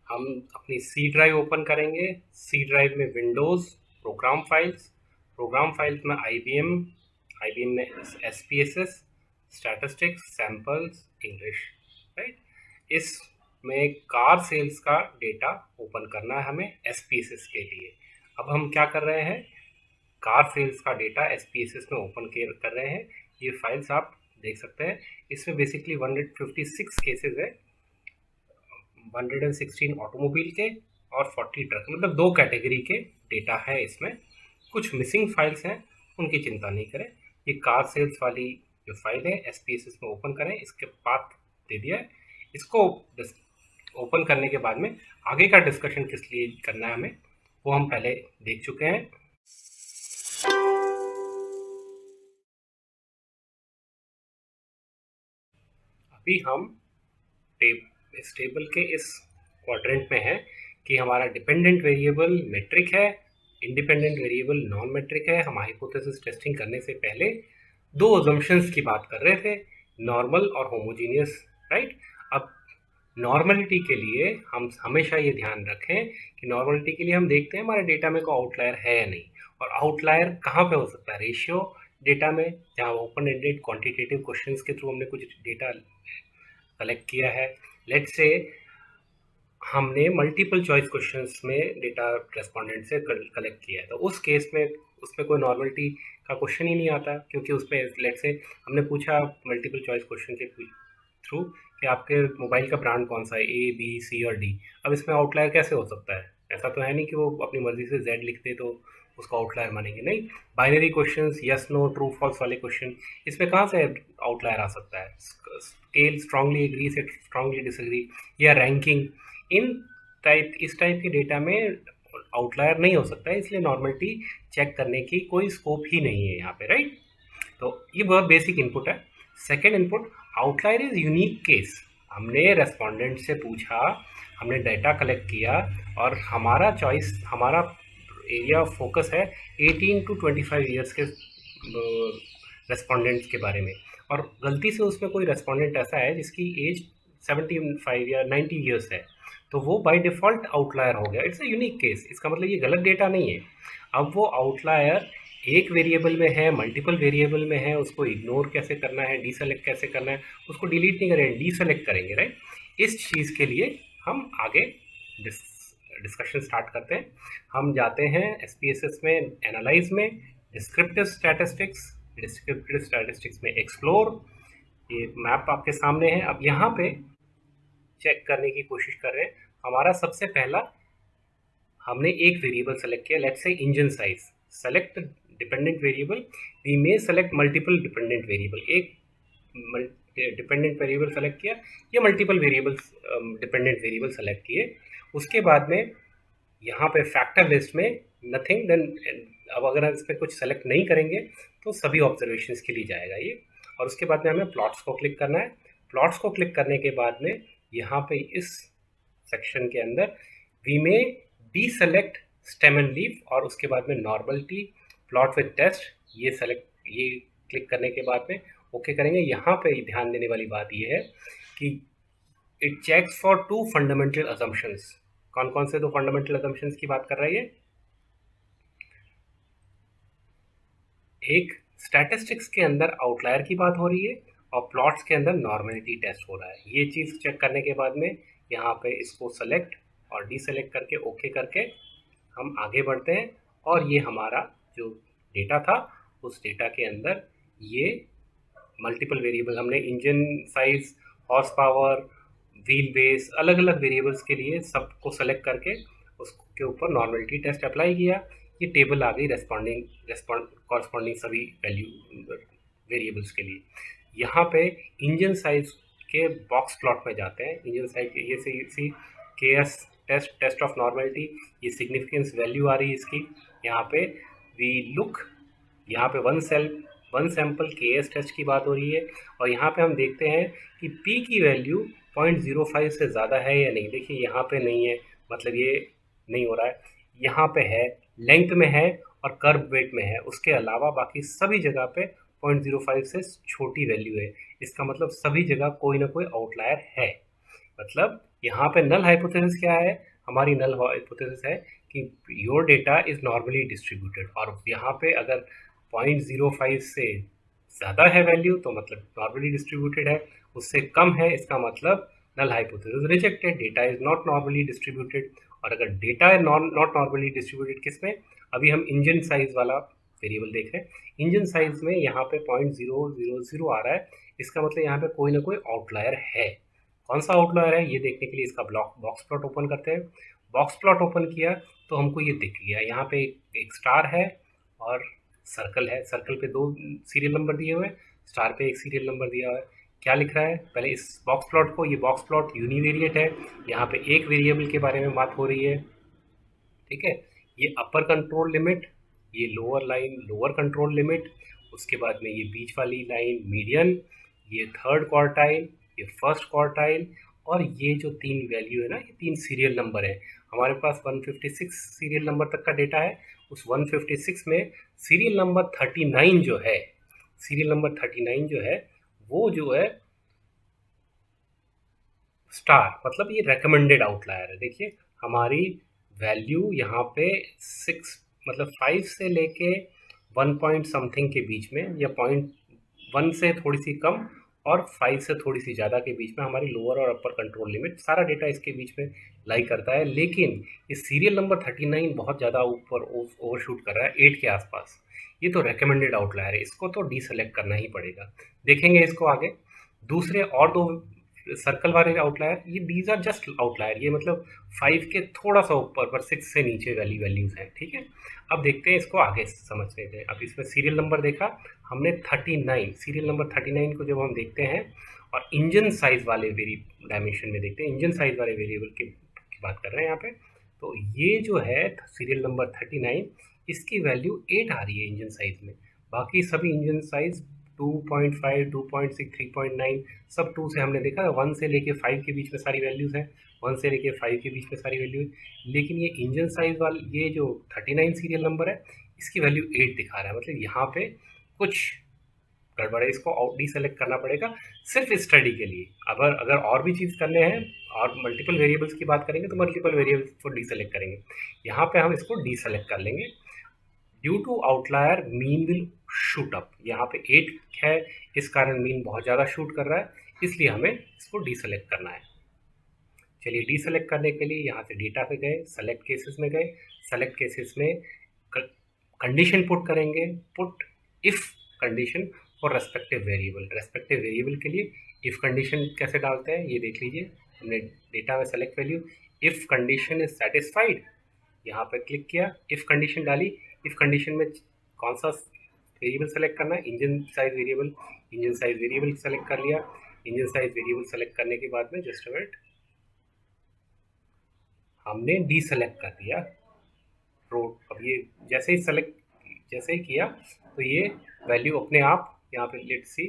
हम अपनी C drive open करेंगे। सी ड्राइव में विंडोज़, प्रोग्राम फाइल्स में आईबीएम में SPSS, statistics, samples, English, right. इसमें कार सेल्स का डेटा ओपन करना है हमें एसपीएसएस के लिए। अब हम क्या कर रहे हैं, कार सेल्स का डेटा एसपीएसएस में ओपन कर रहे हैं। ये फाइल्स आप देख सकते हैं। इसमें बेसिकली 156 केसेस है, 116 ऑटोमोबाइल के और 40 ट्रक, मतलब दो कैटेगरी के डेटा है इसमें। कुछ मिसिंग फाइल्स हैं, उनकी चिंता नहीं करें। ये कार सेल्स वाली जो फाइल है एसपीएसएस में ओपन करें, इसके पाथ दे दिया है। इसको ओपन करने के बाद में आगे का डिस्कशन किस लिए करना है हमें, वो हम पहले देख चुके हैं। अभी हम इस टेबल के इस क्वाड्रेंट में है कि हमारा डिपेंडेंट वेरिएबल मेट्रिक है, इंडिपेंडेंट वेरिएबल नॉन मेट्रिक है। हम हाइपोथेसिस टेस्टिंग करने से पहले दो अजम्पशंस की बात कर रहे थे, नॉर्मल और होमोजीनियस, राइट। अब नॉर्मलिटी के लिए हम हमेशा ये ध्यान रखें कि नॉर्मलिटी के लिए हम देखते हैं हमारे डेटा में कोई आउटलायर है या नहीं। और आउटलायर कहाँ पे हो सकता है, रेशियो डेटा में, जहाँ ओपन एंडेड क्वांटिटेटिव क्वेश्चंस के थ्रू हमने कुछ डेटा कलेक्ट किया है। लेट्स से हमने मल्टीपल चॉइस क्वेश्चंस में डेटा रेस्पोंडेंट से कलेक्ट किया है, तो उस केस में उसमें कोई नॉर्मलिटी का क्वेश्चन ही नहीं आता, क्योंकि उसमें लेट्स से हमने पूछा मल्टीपल चॉइस क्वेश्चन के थ्रू कि आपके मोबाइल का ब्रांड कौन सा है, ए बी सी और डी। अब इसमें आउटलायर कैसे हो सकता है? ऐसा तो है नहीं कि वो अपनी मर्जी से जेड लिखते तो उसको आउटलायर मानेंगे, नहीं। Binary questions, yes no true false वाले क्वेश्चन, इसमें कहाँ से आउटलायर आ सकता है? स्केल स्ट्रांगली एग्री से स्ट्रांगली डिसएग्री या रैंकिंग, इस टाइप के डेटा में आउटलायर नहीं हो सकता है, इसलिए नॉर्मलिटी चेक करने की कोई स्कोप ही नहीं है यहाँ पे, राइट। तो ये बहुत बेसिक इनपुट है। Second input, outlier is unique case. हमने रेस्पोंडेंट से पूछा, हमने डेटा कलेक्ट किया और हमारा चॉइस, हमारा एरिया ऑफ फोकस है 18 टू 25 ईयर्स के रेस्पोंडेंट्स के बारे में, और गलती से उसमें कोई रेस्पोंडेंट ऐसा है जिसकी एज 75 या 90 ईयर्स है, तो वो बाय डिफ़ॉल्ट आउटलायर हो गया। इट्स अ यूनिक केस, इसका मतलब ये गलत डेटा नहीं है। अब वो आउटलायर एक वेरिएबल में है, मल्टीपल वेरिएबल में है, उसको इग्नोर कैसे करना है, डीसेलेक्ट कैसे करना है, उसको डिलीट नहीं करेंगे, डीसेलेक्ट करेंगे, राइट। इस चीज़ के लिए हम आगे डिस्कशन स्टार्ट करते हैं। हम जाते हैं एसपीएसएस में एनालाइज में, डिस्क्रिप्टिव स्टैटिस्टिक्स में एक्सप्लोर। ये मैप आपके सामने है। अब यहाँ पे चेक करने की कोशिश कर रहे हैं। हमारा सबसे पहला, हमने एक वेरिएबल सेलेक्ट किया, let's say engine size. Select dependent variable, we may select multiple dependent variable. एक डिपेंडेंट वेरिएबल सेलेक्ट किया या multiple variables dependent variable select किए। उसके बाद में यहाँ पे फैक्टर लिस्ट में नथिंग, देन अब अगर इस पर कुछ सेलेक्ट नहीं करेंगे तो सभी ऑब्जर्वेशंस के लिए जाएगा ये। और उसके बाद में हमें प्लॉट्स को क्लिक करना है। प्लॉट्स को क्लिक करने के बाद में यहाँ पे इस सेक्शन के अंदर वी में D select stem and leaf, और उसके बाद में नॉर्मलिटी, प्लॉट विद टेस्ट, ये सेलेक्ट, ये क्लिक करने के बाद में ओके करेंगे। यहाँ पे ध्यान देने वाली बात ये है कि it checks for two fundamental assumptions. कौन कौन से दो फंडामेंटल असम्पशंस की बात कर रही है? एक, स्टैटिस्टिक्स के अंदर आउटलायर की बात हो रही है और प्लॉट्स के अंदर नॉर्मलिटी टेस्ट हो रहा है। ये चीज़ चेक करने के बाद में यहाँ पे इसको सेलेक्ट और डीसेलेक्ट करके ओके करके हम आगे बढ़ते हैं। और ये हमारा जो डेटा था, उस डेटा के अंदर ये मल्टीपल वेरिएबल, हमने engine size, horse power, wheel base, अलग अलग वेरिएबल्स के लिए सबको सेलेक्ट करके उसके ऊपर नॉर्मलिटी टेस्ट अप्लाई किया। ये टेबल आ गई कॉरस्पॉन्डिंग सभी वैल्यू वेरिएबल्स के लिए। यहाँ पे इंजन साइज के बॉक्स प्लॉट में जाते हैं। इंजन साइज ये सी के एस टेस्ट ऑफ नॉर्मलिटी, ये सिग्निफिकेंस वैल्यू आ रही है इसकी। यहाँ पे वी लुक, यहाँ पे वन सैम्पल के एस टेस्ट की बात हो रही है, और यहाँ पे हम देखते हैं कि पी की वैल्यू 0.05 से ज़्यादा है या नहीं। देखिए यहाँ पे नहीं है, मतलब ये नहीं हो रहा है। यहाँ पे है, लेंथ में है और कर्व वेट में है, उसके अलावा बाकी सभी जगह पे 0.05 से छोटी वैल्यू है। इसका मतलब सभी जगह कोई ना कोई आउटलायर है। मतलब यहाँ पे नल हाइपोथेसिस क्या है, हमारी नल हाइपोथेसिस है कि your data is normally distributed, और यहाँ पे अगर 0.05 से ज़्यादा है वैल्यू तो मतलब नॉर्मली डिस्ट्रीब्यूटेड है, उससे कम है इसका मतलब null hypothesis rejected, data is not normally distributed. और अगर डेटा है नॉट नॉर्मली डिस्ट्रीब्यूटेड किस में, अभी हम इंजन साइज वाला वेरिएबल देख रहे हैं, इंजन साइज में यहाँ पे 0.000 आ रहा है, इसका मतलब यहाँ पे कोई ना कोई आउटलायर है। कौन सा आउटलायर है ये देखने के लिए इसका बॉक्स प्लॉट ओपन करते हैं। बॉक्स प्लॉट ओपन किया तो हमको ये दिख गया, यहाँ पे एक स्टार है और सर्कल है, सर्कल पे 2 सीरियल नंबर दिए हुए हैं, स्टार पे 1 सीरियल नंबर दिया हुआ है। क्या लिख रहा है पहले इस बॉक्स प्लॉट को, ये बॉक्स प्लॉट यूनिवेरिएट है, यहाँ पे एक वेरिएबल के बारे में बात हो रही है, ठीक है। ये अपर कंट्रोल लिमिट, ये lower line lower control limit, उसके बाद में ये बीच वाली लाइन मीडियन, ये थर्ड क्वार्टाइल, ये फर्स्ट क्वार्टाइल, और ये जो 3 वैल्यू है ना, ये 3 सीरियल नंबर है। हमारे पास 156 सीरियल नंबर तक का डेटा है, उस 156 में सीरियल नंबर 39 जो है, सीरियल नंबर 39 जो है वो जो है स्टार, मतलब ये रेकमेंडेड आउटलायर है। देखिए हमारी वैल्यू यहाँ पे 6 मतलब 5 से लेके 1 पॉइंट समथिंग के बीच में, या 0.1 से थोड़ी सी कम और 5 से थोड़ी सी ज़्यादा के बीच में हमारी लोअर और अपर कंट्रोल लिमिट, सारा डेटा इसके बीच में लाई करता है। लेकिन इस सीरियल नंबर 39 बहुत ज़्यादा ऊपर ओवरशूट कर रहा है 8 के आसपास, ये तो रेकमेंडेड आउटलायर है, इसको तो डीसेलेक्ट करना ही पड़ेगा। देखेंगे इसको आगे। दूसरे और 2 सर्कल वाले आउटलायर, ये दीज आर जस्ट आउटलायर, ये मतलब 5 के थोड़ा सा ऊपर पर 6 से नीचे वाली वैल्यूज हैं, ठीक है। अब देखते हैं इसको आगे समझ लेते हैं। अब इसमें सीरियल नंबर देखा हमने 39, सीरियल नंबर 39 को जब हम देखते हैं और इंजन साइज वाले डायमेंशन में देखते हैं, इंजन साइज वाले वेरिएबल की बात कर रहे हैं यहाँ पे, तो ये जो है सीरियल नंबर 39, इसकी वैल्यू 8 आ रही है इंजन साइज में, बाकी सभी इंजन साइज 2.5, 2.6, 3.9 सब 2 से हमने देखा, 1 से लेके 5 के बीच में सारी वैल्यूज़ हैं, 1 से लेके 5 के बीच में सारी वैल्यू है। लेकिन ये इंजन साइज वाला ये जो 39 सीरियल नंबर है, इसकी वैल्यू 8 दिखा रहा है, मतलब यहाँ पे कुछ गड़बड़ है, इसको डीसेलेक्ट करना पड़ेगा सिर्फ स्टडी के लिए। अगर अगर और भी चीज़ करने हैं और मल्टीपल वेरिएबल्स की बात करेंगे तो मल्टीपल वेरिएबल्स को डीसेलेक्ट करेंगे, यहाँ पे हम इसको डीसेलेक्ट कर लेंगे। Due to outlier mean will shoot up, यहाँ पे 8 है, इस कारण मीन बहुत ज़्यादा शूट कर रहा है, इसलिए हमें इसको डीसेलेक्ट करना है। चलिए डीसेलेक्ट करने के लिए यहाँ से डेटा पे गए, सेलेक्ट केसेस में गए, सेलेक्ट केसेस में कंडीशन पुट करेंगे, put if condition for respective variable, respective variable के लिए इफ कंडीशन कैसे डालते हैं ये देख लीजिए। हमने डेटा में select value, if condition is satisfied, यहाँ पर क्लिक किया, इफ कंडीशन डाली, इफ कंडीशन में कौन सा वेरिएबल सेलेक्ट करना है, engine size variable, engine size variable select कर लिया। इंजन साइज वेरिएबल सेलेक्ट करने के बाद में जस्ट मिनट हमने डी सेलेक्ट कर दिया रोड। अब ये जैसे ही सेलेक्ट जैसे ही किया तो ये वैल्यू अपने आप यहाँ पे लेट सी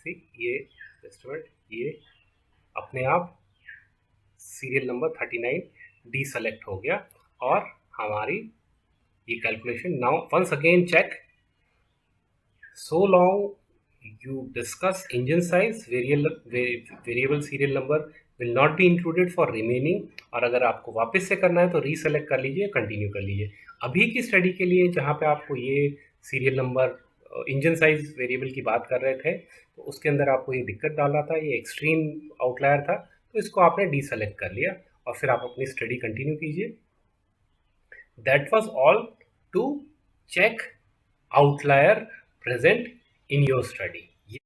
ये जस्ट मिनट ये अपने आप सीरियल नंबर 39 डी सेलेक्ट हो गया, और हमारी ये calculation now once again check, so long you discuss engine size variable serial number will not be included for remaining, और अगर आपको वापस से करना है तो रीसेलेक्ट कर लीजिए, कंटिन्यू कर लीजिए। अभी की स्टडी के लिए जहाँ पे आपको ये serial number engine size variable की बात कर रहे थे तो उसके अंदर आपको ये दिक्कत डाला था, ये एक्सट्रीम आउटलायर था, तो इसको आपने डीसेलेक्ट कर लिया और फिर आप अपनी स्टडी कंटिन्यू कीजिए। That was all to check outlier present in your study.